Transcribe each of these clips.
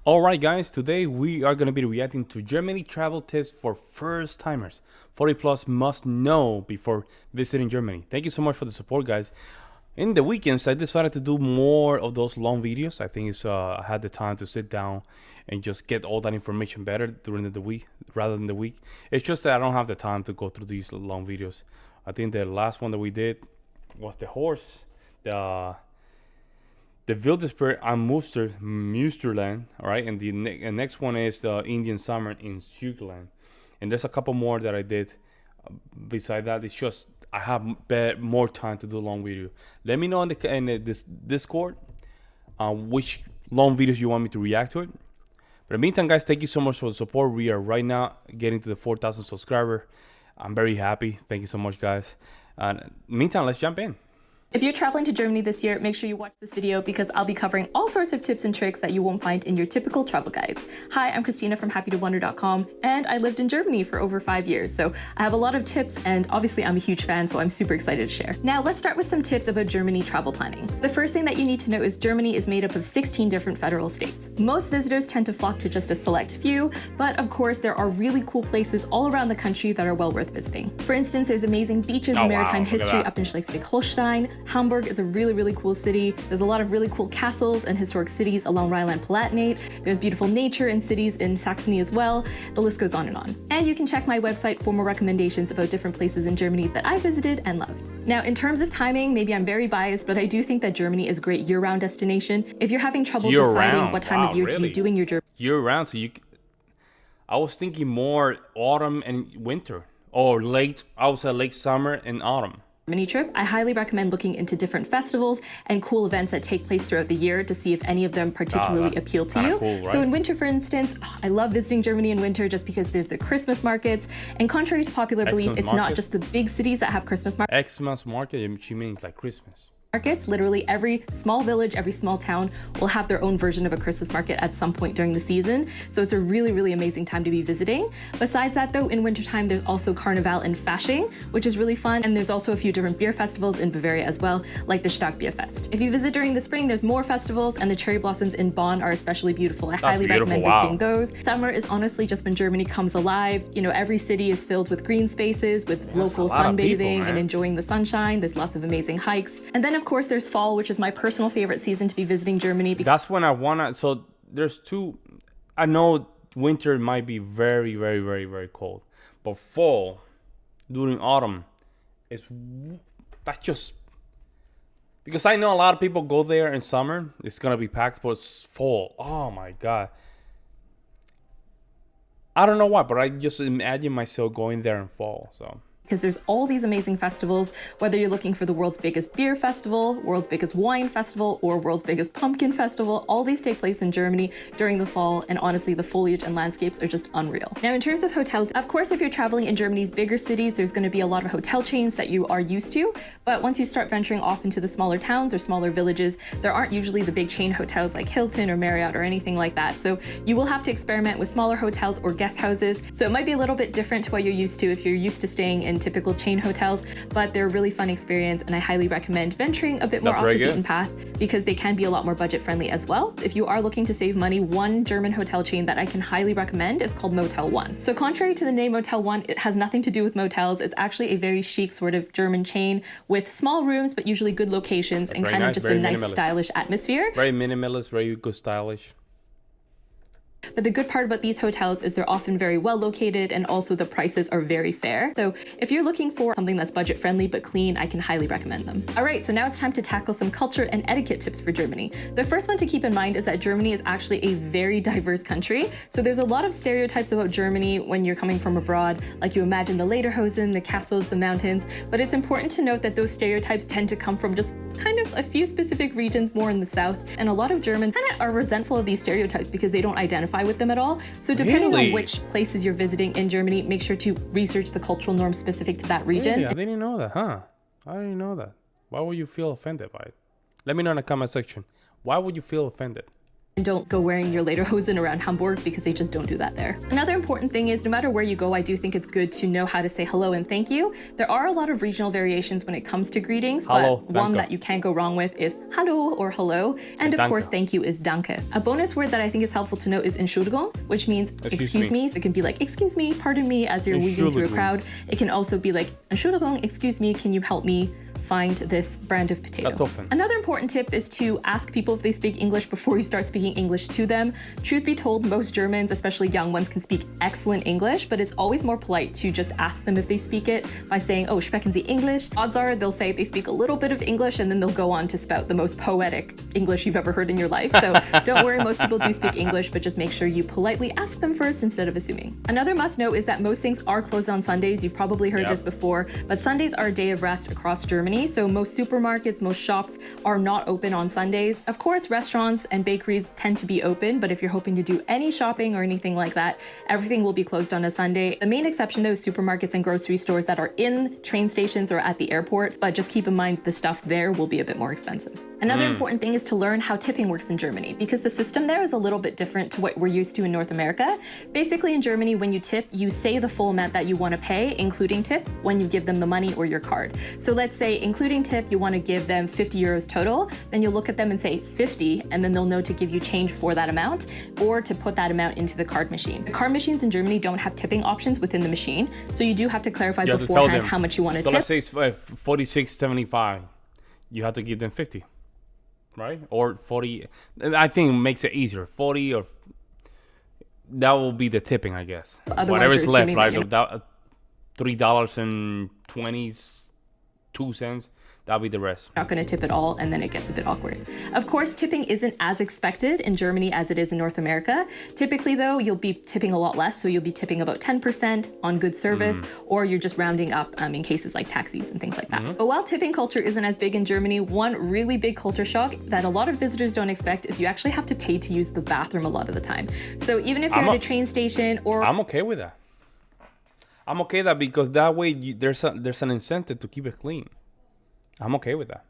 Alright guys, today we are going to be reacting to Germany travel tips for first timers. 40 plus must know before visiting Germany. Thank you so much for the support, guys. In the weekends I decided to do more of those long videos. I think I had the time to sit down and just get all that information better during the week rather than the week. It's just that I don't have the time to go through these long videos. I think the last one that we did was the horse, the Wildersperr and Münsterland, all right, and the next one is the Indian summer in Switzerland, and there's a couple more that I did. Beside that, it's just I have more time to do long video. Let me know in this Discord which long videos you want me to react to it. But in the meantime, guys, thank you so much for the support. We are right now getting to the 4,000 subscriber. I'm very happy. Thank you so much, guys. And in the meantime, let's jump in. If you're traveling to Germany this year, make sure you watch this video because I'll be covering all sorts of tips and tricks that you won't find in your typical travel guides. Hi, I'm Christina from happytowonder.com, and I lived in Germany for over 5 years, so I have a lot of tips, and obviously I'm a huge fan, so I'm super excited to share. Now let's start with some tips about Germany travel planning. The first thing that you need to know is Germany is made up of 16 different federal states. Most visitors tend to flock to just a select few, but of course there are really cool places all around the country that are well worth visiting. For instance, there's amazing beaches and maritime history up in Schleswig-Holstein. Hamburg is a really cool city. There's a lot of really cool castles and historic cities along Rhineland-Palatinate. There's beautiful nature and cities in Saxony as well. The list goes on and on. And you can check my website for more recommendations about different places in Germany that I visited and loved. Now, in terms of timing, maybe I'm very biased, but I do think that Germany is a great year-round destination. If you're having trouble deciding what time of year to be doing your Germany year-round, so I was thinking more autumn and winter, or I would say late summer and autumn trip, I highly recommend looking into different festivals and cool events that take place throughout the year to see if any of them particularly appeal to you. Cool, right? So in winter, for instance, I love visiting Germany in winter just because there's the Christmas markets, and contrary to popular belief, it's not just the big cities that have Christmas markets. Xmas market, she means like Christmas. Literally every small village, every small town will have their own version of a Christmas market at some point during the season. So it's a really amazing time to be visiting. Besides that though, in wintertime, there's also Carnival and Fasching, which is really fun. And there's also a few different beer festivals in Bavaria as well, like the Starkbierfest. If you visit during the spring, there's more festivals, and the cherry blossoms in Bonn are especially beautiful. I highly recommend visiting those. Summer is honestly just when Germany comes alive. You know, every city is filled with green spaces, with local sunbathing and enjoying the sunshine. There's lots of amazing hikes. And then of course there's fall, which is my personal favorite season to be visiting Germany. That's when I wanna, so there's two, I know winter might be very cold, but fall during autumn that's just, because I know a lot of people go there in summer, it's gonna be packed, but it's fall, oh my god. I don't know why, but I just imagine myself going there in fall, so. Because there's all these amazing festivals, whether you're looking for the world's biggest beer festival, world's biggest wine festival, or world's biggest pumpkin festival. All these take place in Germany during the fall, and honestly, the foliage and landscapes are just unreal. Now, in terms of hotels, of course, if you're traveling in Germany's bigger cities, there's going to be a lot of hotel chains that you are used to, but once you start venturing off into the smaller towns or smaller villages, there aren't usually the big chain hotels like Hilton or Marriott or anything like that, so you will have to experiment with smaller hotels or guest houses. So it might be a little bit different to what you're used to if you're used to staying in typical chain hotels, but they're a really fun experience, and I highly recommend venturing a bit more off the beaten path because they can be a lot more budget friendly as well. If you are looking to save money, one German hotel chain that I can highly recommend is called Motel One. So contrary to the name Motel One, it has nothing to do with motels. It's actually a very chic sort of German chain with small rooms, but usually good locations and kind of just a nice stylish atmosphere. Very minimalist, very good stylish. But the good part about these hotels is they're often very well located, and also the prices are very fair. So if you're looking for something that's budget friendly but clean, I can highly recommend them. All right, so now it's time to tackle some culture and etiquette tips for Germany. The first one to keep in mind is that Germany is actually a very diverse country. So there's a lot of stereotypes about Germany when you're coming from abroad, like you imagine the Lederhosen, the castles, the mountains, but it's important to note that those stereotypes tend to come from just kind of a few specific regions more in the south, and a lot of Germans kind of are resentful of these stereotypes because they don't identify with them at all. So depending on which places you're visiting in Germany, make sure to research the cultural norms specific to that region. Really? I didn't know that, huh? I didn't know that. Why would you feel offended by it? Let me know in the comment section. Why would you feel offended? And don't go wearing your lederhosen around Hamburg because they just don't do that there. Another important thing is no matter where you go, I do think it's good to know how to say hello and thank you. There are a lot of regional variations when it comes to greetings, Hallo, but one danke. that you can't go wrong with is hallo or hello. And of Danke. course, thank you is danke. A bonus word that I think is helpful to know is Entschuldigung, which means excuse me. So it can be like, excuse me, pardon me, as you're weaving through a crowd. It can also be like, Entschuldigung, excuse me, can you help me find this brand of potato? Kartoffeln. Another important tip is to ask people if they speak English before you start speaking English to them. Truth be told, most Germans, especially young ones, can speak excellent English, but it's always more polite to just ask them if they speak it by saying, oh, sprechen Sie English? Odds are they'll say they speak a little bit of English and then they'll go on to spout the most poetic English you've ever heard in your life. So don't worry, most people do speak English, but just make sure you politely ask them first instead of assuming. Another must know is that most things are closed on Sundays. You've probably heard this before, but Sundays are a day of rest across Germany. So most supermarkets, most shops are not open on Sundays. Of course, restaurants and bakeries tend to be open, but if you're hoping to do any shopping or anything like that, everything will be closed on a Sunday. The main exception though is supermarkets and grocery stores that are in train stations or at the airport, but just keep in mind the stuff there will be a bit more expensive. Another important thing is to learn how tipping works in Germany, because the system there is a little bit different to what we're used to in North America. Basically in Germany, when you tip, you say the full amount that you want to pay, including tip, when you give them the money or your card. So let's say including tip, you want to give them 50 euros total, then you look at them and say 50, and then they'll know to give you change for that amount or to put that amount into the card machine. The card machines in Germany don't have tipping options within the machine, so you do have to clarify beforehand how much you want to tip. So let's say it's 46.75. You have to give them 50, right? Or 40. I think it makes it easier. 40 or that will be the tipping, I guess. Otherwise, whatever's left, that, right? you know, $3.22. That'll be the rest. Not going to tip at all, and then it gets a bit awkward. Of course, tipping isn't as expected in Germany as it is in North America. Typically, though, you'll be tipping a lot less, so you'll be tipping about 10% on good service, or you're just rounding up in cases like taxis and things like that. But while tipping culture isn't as big in Germany, one really big culture shock that a lot of visitors don't expect is you actually have to pay to use the bathroom a lot of the time. So even if you're at a train station or... I'm okay with that. I'm okay with that because that way there's an incentive to keep it clean. I'm okay with that.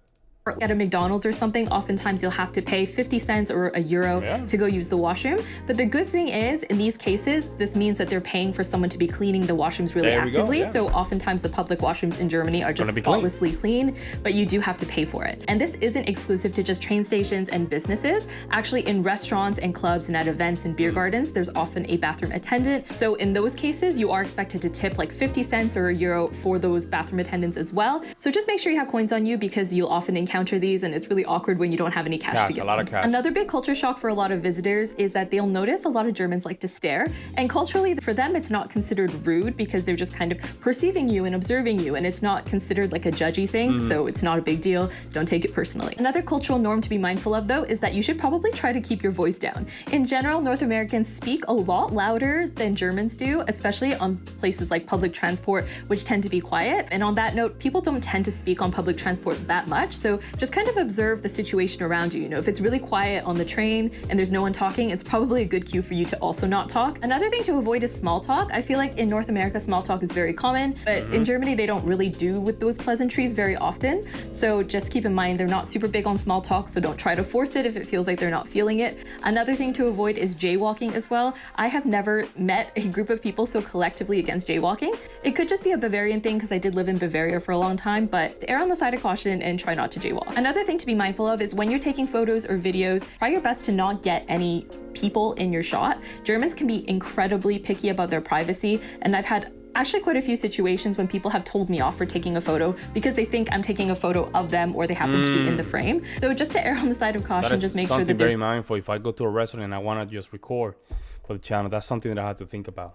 At a McDonald's or something, oftentimes you'll have to pay 50 cents or €1 to go use the washroom. But the good thing is, in these cases, this means that they're paying for someone to be cleaning the washrooms really actively. So oftentimes the public washrooms in Germany are just spotlessly clean, but you do have to pay for it. And this isn't exclusive to just train stations and businesses. Actually, in restaurants and clubs and at events and beer gardens, there's often a bathroom attendant. So in those cases, you are expected to tip like 50 cents or €1 for those bathroom attendants as well. So just make sure you have coins on you because you'll often encounter these, and it's really awkward when you don't have any cash to give them. Another big culture shock for a lot of visitors is that they'll notice a lot of Germans like to stare, and culturally for them it's not considered rude because they're just kind of perceiving you and observing you, and it's not considered like a judgy thing, so it's not a big deal. Don't take it personally. Another cultural norm to be mindful of though is that you should probably try to keep your voice down. In general, North Americans speak a lot louder than Germans do, especially on places like public transport, which tend to be quiet. And on that note, people don't tend to speak on public transport that much, so just kind of observe the situation around you. You know, if it's really quiet on the train and there's no one talking, it's probably a good cue for you to also not talk. Another thing to avoid is small talk. I feel like in North America, small talk is very common, but in Germany, they don't really do with those pleasantries very often. So just keep in mind, they're not super big on small talk, so don't try to force it if it feels like they're not feeling it. Another thing to avoid is jaywalking as well. I have never met a group of people so collectively against jaywalking. It could just be a Bavarian thing because I did live in Bavaria for a long time, but err on the side of caution and try not to jaywalk. Another thing to be mindful of is when you're taking photos or videos, try your best to not get any people in your shot. Germans can be incredibly picky about their privacy, and I've had actually quite a few situations when people have told me off for taking a photo because they think I'm taking a photo of them or they happen to be in the frame. So just to err on the side of caution, just make sure that very mindful. If I go to a restaurant and I want to just record for the channel, that's something that I have to think about.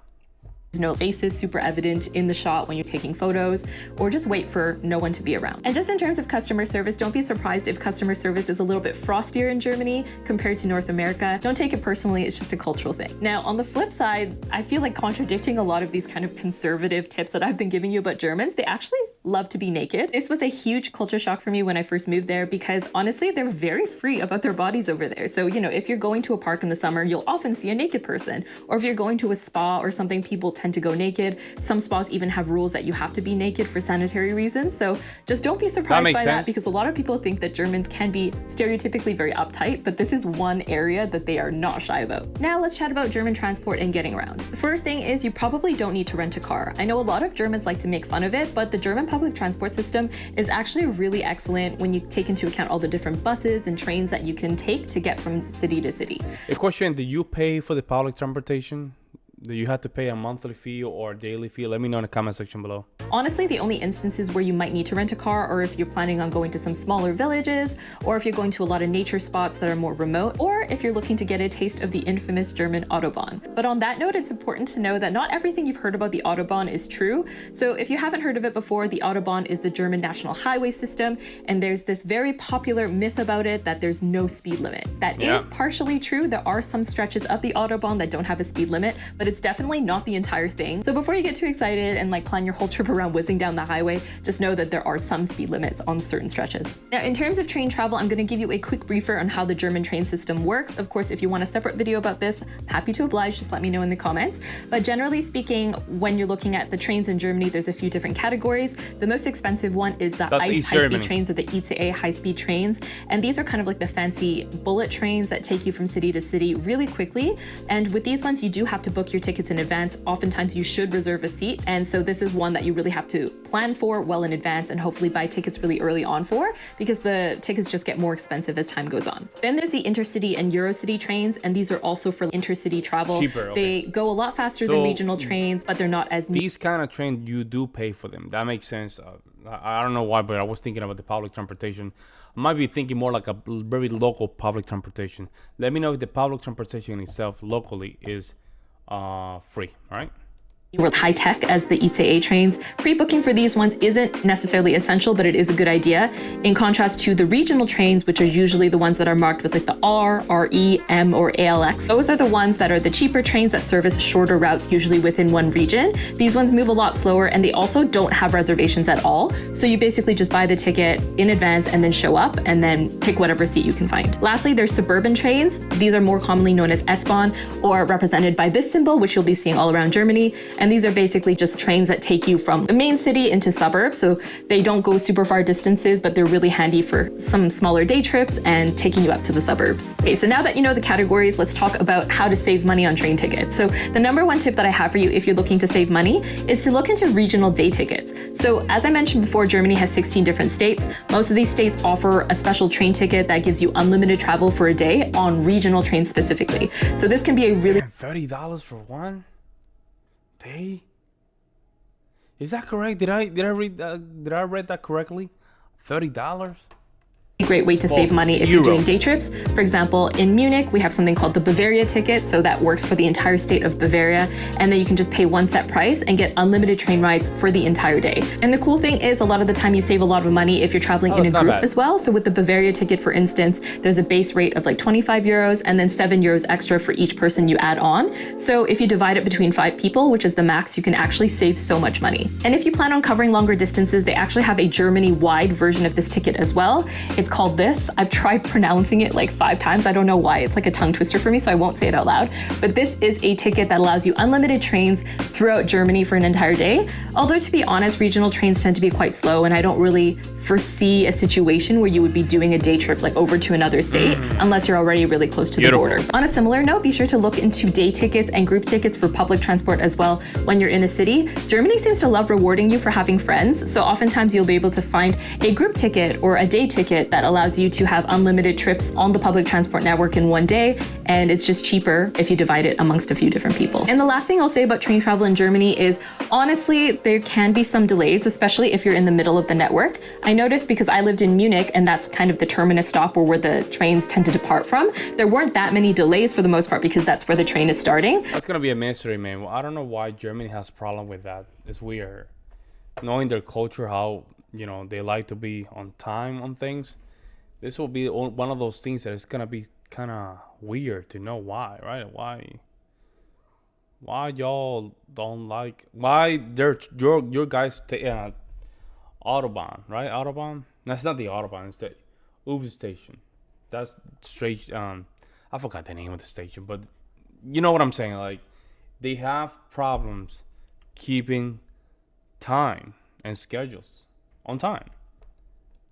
There's no faces super evident in the shot when you're taking photos, or just wait for no one to be around. And just in terms of customer service, don't be surprised if customer service is a little bit frostier in Germany compared to North America. Don't take it personally, it's just a cultural thing. Now, on the flip side, I feel like contradicting a lot of these kind of conservative tips that I've been giving you about Germans, they actually love to be naked. This was a huge culture shock for me when I first moved there because honestly, they're very free about their bodies over there. So, you know, if you're going to a park in the summer, you'll often see a naked person. Or if you're going to a spa or something, people tend to go naked. Some spas even have rules that you have to be naked for sanitary reasons. So just don't be surprised by that, because a lot of people think that Germans can be stereotypically very uptight, but this is one area that they are not shy about. Now let's chat about German transport and getting around. The first thing is you probably don't need to rent a car. I know a lot of Germans like to make fun of it, but the German public transport system is actually really excellent when you take into account all the different buses and trains that you can take to get from city to city. A question, do you pay for the public transportation? Do you have to pay a monthly fee or a daily fee? Let me know in the comment section below. Honestly, the only instances where you might need to rent a car are if you're planning on going to some smaller villages, or if you're going to a lot of nature spots that are more remote, or if you're looking to get a taste of the infamous German Autobahn. But on that note, it's important to know that not everything you've heard about the Autobahn is true. So if you haven't heard of it before, the Autobahn is the German national highway system, and there's this very popular myth about it that there's no speed limit. That is partially true. There are some stretches of the Autobahn that don't have a speed limit, but it's definitely not the entire thing. So before you get too excited and like plan your whole trip around whizzing down the highway, just know that there are some speed limits on certain stretches. Now, in terms of train travel, I'm going to give you a quick briefer on how the German train system works. Of course, if you want a separate video about this, I'm happy to oblige, just let me know in the comments. But generally speaking, when you're looking at the trains in Germany, there's a few different categories. The most expensive one is the ICE high-speed trains, or the ICE high-speed trains. And these are kind of like the fancy bullet trains that take you from city to city really quickly. And with these ones, you do have to book your tickets in advance. Oftentimes you should reserve a seat. And so this is one that you really have to plan for well in advance and hopefully buy tickets really early on for, because the tickets just get more expensive as time goes on. Then there's the intercity and Eurocity trains, and these are also for intercity travel. Cheaper, okay. They go a lot faster than regional trains, but they're not as... These kind of trains, you do pay for them. That makes sense. I don't know why, but I was thinking about the public transportation. I might be thinking more like a very local public transportation. Let me know if the public transportation itself locally is free, all right? With high tech as the ICE trains. Pre-booking for these ones isn't necessarily essential, but it is a good idea. In contrast to the regional trains, which are usually the ones that are marked with like the R, RE, M, or ALX. Those are the ones that are the cheaper trains that service shorter routes, usually within one region. These ones move a lot slower, and they also don't have reservations at all. So you basically just buy the ticket in advance and then show up and then pick whatever seat you can find. Lastly, there's suburban trains. These are more commonly known as S-Bahn, or represented by this symbol, which you'll be seeing all around Germany. And these are basically just trains that take you from the main city into suburbs. So they don't go super far distances, but they're really handy for some smaller day trips and taking you up to the suburbs. Okay, so now that you know the categories, let's talk about how to save money on train tickets. So the number one tip that I have for you if you're looking to save money is to look into regional day tickets. So as I mentioned before, Germany has 16 different states. Most of these states offer a special train ticket that gives you unlimited travel for a day on regional trains specifically. So this can be a really... $30 for one day? Is that correct? Did I read that correctly? $30? Great way to save money if you're doing day trips. For example, in Munich, we have something called the Bavaria ticket. So that works for the entire state of Bavaria. And then you can just pay one set price and get unlimited train rides for the entire day. And the cool thing is a lot of the time you save a lot of money if you're traveling in a group as well. So with the Bavaria ticket, for instance, there's a base rate of like 25 euros and then 7 euros extra for each person you add on. So if you divide it between 5 people, which is the max, you can actually save so much money. And if you plan on covering longer distances, they actually have a Germany-wide version of this ticket as well. It's called this. I've tried pronouncing it like 5 times. I don't know why. It's like a tongue twister for me, so I won't say it out loud. But this is a ticket that allows you unlimited trains throughout Germany for an entire day. Although to be honest, regional trains tend to be quite slow, and I don't really foresee a situation where you would be doing a day trip like over to another state unless you're already really close to the border. On a similar note, be sure to look into day tickets and group tickets for public transport as well when you're in a city. Germany seems to love rewarding you for having friends, so oftentimes you'll be able to find a group ticket or a day ticket that allows you to have unlimited trips on the public transport network in one day, and it's just cheaper if you divide it amongst a few different people. And the last thing I'll say about train travel in Germany is, honestly, there can be some delays, especially if you're in the middle of the network. I noticed because I lived in Munich, and that's kind of the terminus stop or where the trains tend to depart from. There weren't that many delays for the most part because that's where the train is starting. That's gonna be a mystery, man. Well, I don't know why Germany has a problem with that. It's weird. Knowing their culture, how, you know, they like to be on time on things. This will be one of those things that is gonna be kind of weird to know why, right? Why y'all don't like? Why your guys Autobahn, right? Autobahn. That's not the Autobahn. It's the Uber station. That's straight. I forgot the name of the station, but you know what I'm saying. Like they have problems keeping time and schedules on time.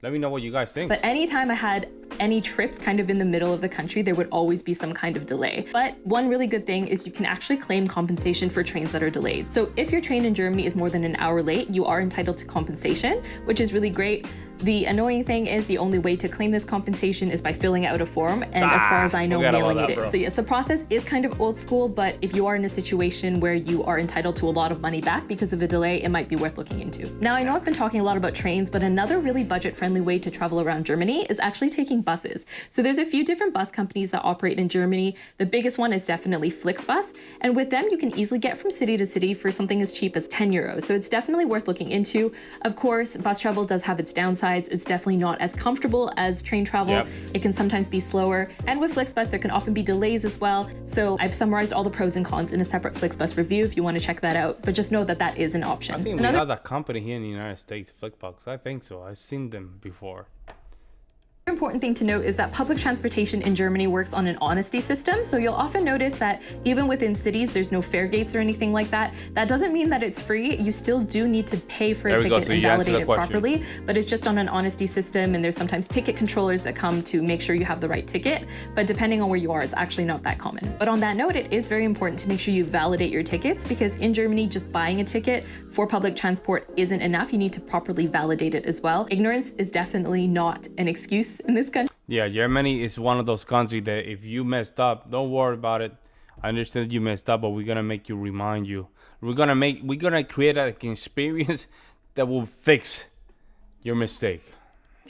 Let me know what you guys think. But anytime I had any trips kind of in the middle of the country, there would always be some kind of delay. But one really good thing is you can actually claim compensation for trains that are delayed. So if your train in Germany is more than an hour late, you are entitled to compensation, which is really great. The annoying thing is the only way to claim this compensation is by filling out a form, and as far as I know, mailing it in. So yes, the process is kind of old school, but if you are in a situation where you are entitled to a lot of money back because of a delay, it might be worth looking into. Now, I know I've been talking a lot about trains, but another really budget-friendly way to travel around Germany is actually taking buses. So there's a few different bus companies that operate in Germany. The biggest one is definitely Flixbus, and with them, you can easily get from city to city for something as cheap as 10 euros. So it's definitely worth looking into. Of course, bus travel does have its downsides. It's definitely not as comfortable as train travel. Yep. It can sometimes be slower. And with Flixbus, there can often be delays as well. So I've summarized all the pros and cons in a separate Flixbus review if you want to check that out. But just know that that is an option. I think we have that company here in the United States, Flixbus. I think so. I've seen them before. Important thing to note is that public transportation in Germany works on an honesty system. So you'll often notice that even within cities, there's no fare gates or anything like that. That doesn't mean that it's free. You still do need to pay for a ticket and validate it properly, but it's just on an honesty system. And there's sometimes ticket controllers that come to make sure you have the right ticket. But depending on where you are, it's actually not that common. But on that note, it is very important to make sure you validate your tickets, because in Germany, just buying a ticket for public transport isn't enough. You need to properly validate it as well. Ignorance is definitely not an excuse in this country. Yeah, Germany is one of those countries that if you messed up, don't worry about it. I understand you messed up, but we're gonna make you remind you. We're gonna create an experience that will fix your mistake.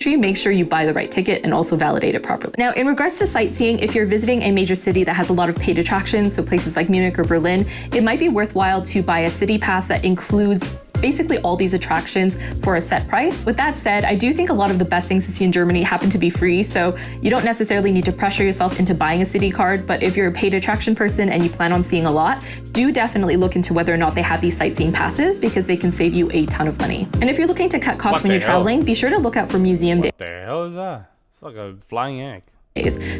Make sure you buy the right ticket and also validate it properly. Now, in regards to sightseeing, if you're visiting a major city that has a lot of paid attractions, so places like Munich or Berlin, it might be worthwhile to buy a city pass that includes basically all these attractions for a set price. With that said, I do think a lot of the best things to see in Germany happen to be free, so you don't necessarily need to pressure yourself into buying a city card, but if you're a paid attraction person and you plan on seeing a lot, do definitely look into whether or not they have these sightseeing passes, because they can save you a ton of money. And if you're looking to cut costs when you're traveling, be sure to look out for museum days. What the hell is that? It's like a flying egg.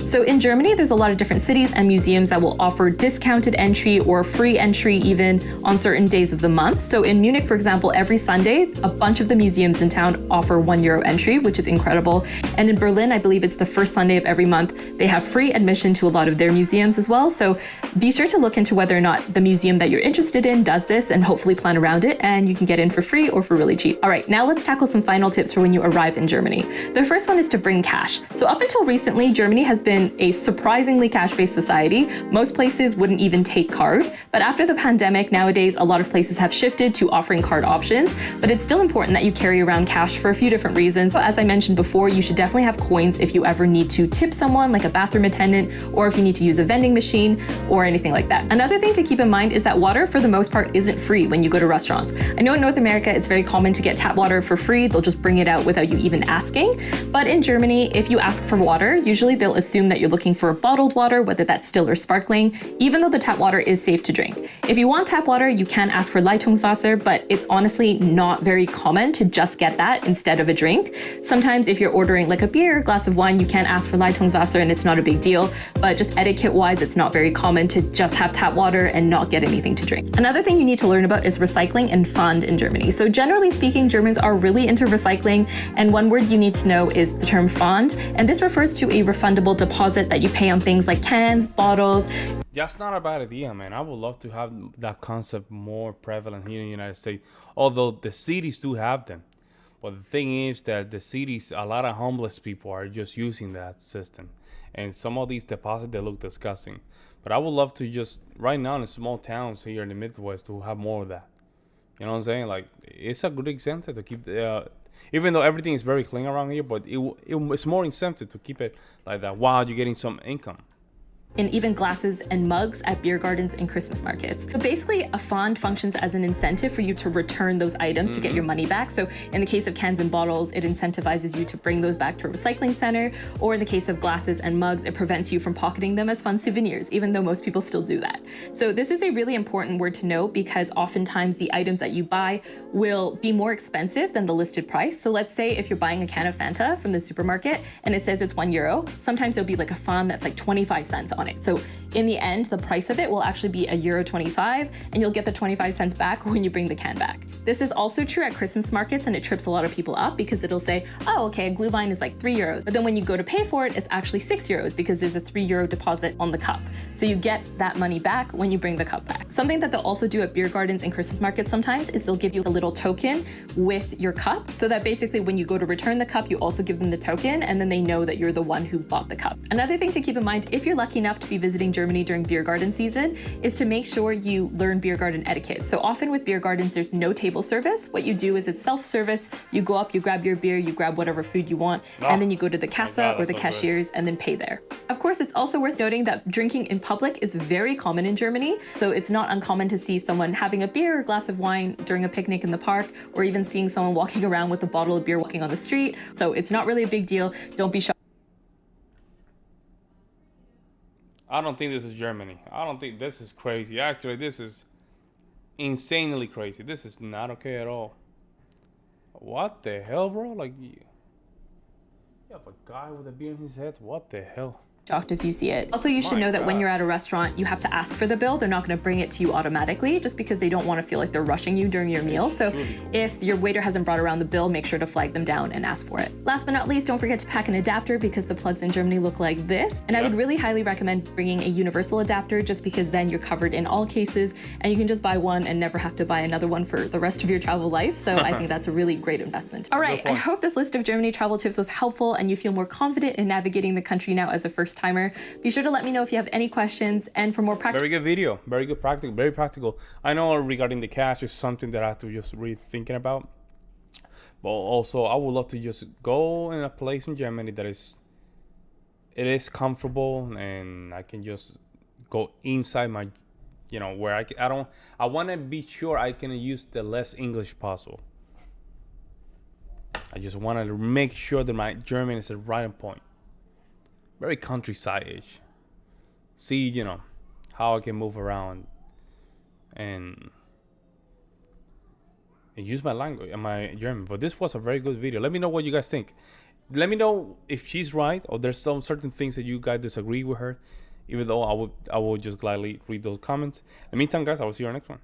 So in Germany, there's a lot of different cities and museums that will offer discounted entry or free entry even on certain days of the month. So in Munich, for example, every Sunday, a bunch of the museums in town offer €1 entry, which is incredible. And in Berlin, I believe it's the first Sunday of every month, they have free admission to a lot of their museums as well. So be sure to look into whether or not the museum that you're interested in does this, and hopefully plan around it, and you can get in for free or for really cheap. All right, now let's tackle some final tips for when you arrive in Germany. The first one is to bring cash. So up until recently, Germany has been a surprisingly cash-based society. Most places wouldn't even take card, but after the pandemic, nowadays a lot of places have shifted to offering card options, but it's still important that you carry around cash for a few different reasons. So as I mentioned before, you should definitely have coins if you ever need to tip someone, like a bathroom attendant, or if you need to use a vending machine or anything like that. Another thing to keep in mind is that water, for the most part, isn't free when you go to restaurants. I know in North America, it's very common to get tap water for free. They'll just bring it out without you even asking. But in Germany, if you ask for water, usually they'll assume that you're looking for bottled water, whether that's still or sparkling, even though the tap water is safe to drink. If you want tap water, you can ask for Leitungswasser, but it's honestly not very common to just get that instead of a drink. Sometimes if you're ordering like a beer, glass of wine, you can ask for Leitungswasser and it's not a big deal, but just etiquette-wise, it's not very common to just have tap water and not get anything to drink. Another thing you need to learn about is recycling and Pfand in Germany. So generally speaking, Germans are really into recycling, and one word you need to know is the term Pfand, and this refers to a refundable deposit that you pay on things like cans, bottles. That's not a bad idea, man. I would love to have that concept more prevalent here in the United States, although the cities do have them. But the thing is that the cities, a lot of homeless people are just using that system. And some of these deposits, they look disgusting. But I would love to just, right now in small towns here in the Midwest, to have more of that. You know what I'm saying? Like, it's a good incentive to keep the, even though everything is very clean around here, but it's more incentive to keep it like that while you're getting some income. and even glasses and mugs at beer gardens and Christmas markets. So basically, a fund functions as an incentive for you to return those items to get your money back. So in the case of cans and bottles, it incentivizes you to bring those back to a recycling center, or in the case of glasses and mugs, it prevents you from pocketing them as fun souvenirs, even though most people still do that. So this is a really important word to note because oftentimes the items that you buy will be more expensive than the listed price. So let's say if you're buying a can of Fanta from the supermarket and it says it's €1, sometimes there'll be like a fund that's like 25 cents on it. So in the end, the price of it will actually be €1.25, and you'll get the 25 cents back when you bring the can back. This is also true at Christmas markets, and it trips a lot of people up because it'll say, oh, okay, a glühwein is like €3. But then when you go to pay for it, it's actually €6 because there's a €3 deposit on the cup. So you get that money back when you bring the cup back. Something that they'll also do at beer gardens and Christmas markets sometimes is they'll give you a little token with your cup, so that basically when you go to return the cup, you also give them the token, and then they know that you're the one who bought the cup. Another thing to keep in mind, if you're lucky enough to be visiting Germany during beer garden season, is to make sure you learn beer garden etiquette. So often with beer gardens, there's no table service. What you do is it's self-service. You go up, you grab your beer, you grab whatever food you want, and then you go to the kassa or the cashiers and then pay there. Of course, it's also worth noting that drinking in public is very common in Germany. So it's not uncommon to see someone having a beer or glass of wine during a picnic in the park, or even seeing someone walking around with a bottle of beer walking on the street. So it's not really a big deal. Don't be shocked. I don't think this is Germany. I don't think this is crazy. Actually, this is insanely crazy. This is not okay at all. What the hell, bro? Like, you have a guy with a beer in his head? What the hell? Shocked if you see it. Also, you should know that when you're at a restaurant, you have to ask for the bill. They're not going to bring it to you automatically just because they don't want to feel like they're rushing you during your meal. So if your waiter hasn't brought around the bill, make sure to flag them down and ask for it. Last but not least, don't forget to pack an adapter because the plugs in Germany look like this. And I would really highly recommend bringing a universal adapter just because then you're covered in all cases and you can just buy one and never have to buy another one for the rest of your travel life. So I think that's a really great investment. All right, I hope this list of Germany travel tips was helpful and you feel more confident in navigating the country now as a first timer. Be sure to let me know if you have any questions, and for more practical. Very good video, very good, practical, very practical. I know regarding the cash is something that I have to just really thinking about, but also I would love to just go in a place in Germany that it is comfortable and I can just go inside my, where I want to be sure I can use the less English possible. I just want to make sure that my German is at right on point. Very countryside-ish. See, how I can move around and use my language and my German. But this was a very good video. Let me know what you guys think. Let me know if she's right or there's some certain things that you guys disagree with her. Even though I will just gladly read those comments. In the meantime, guys, I will see you on the next one.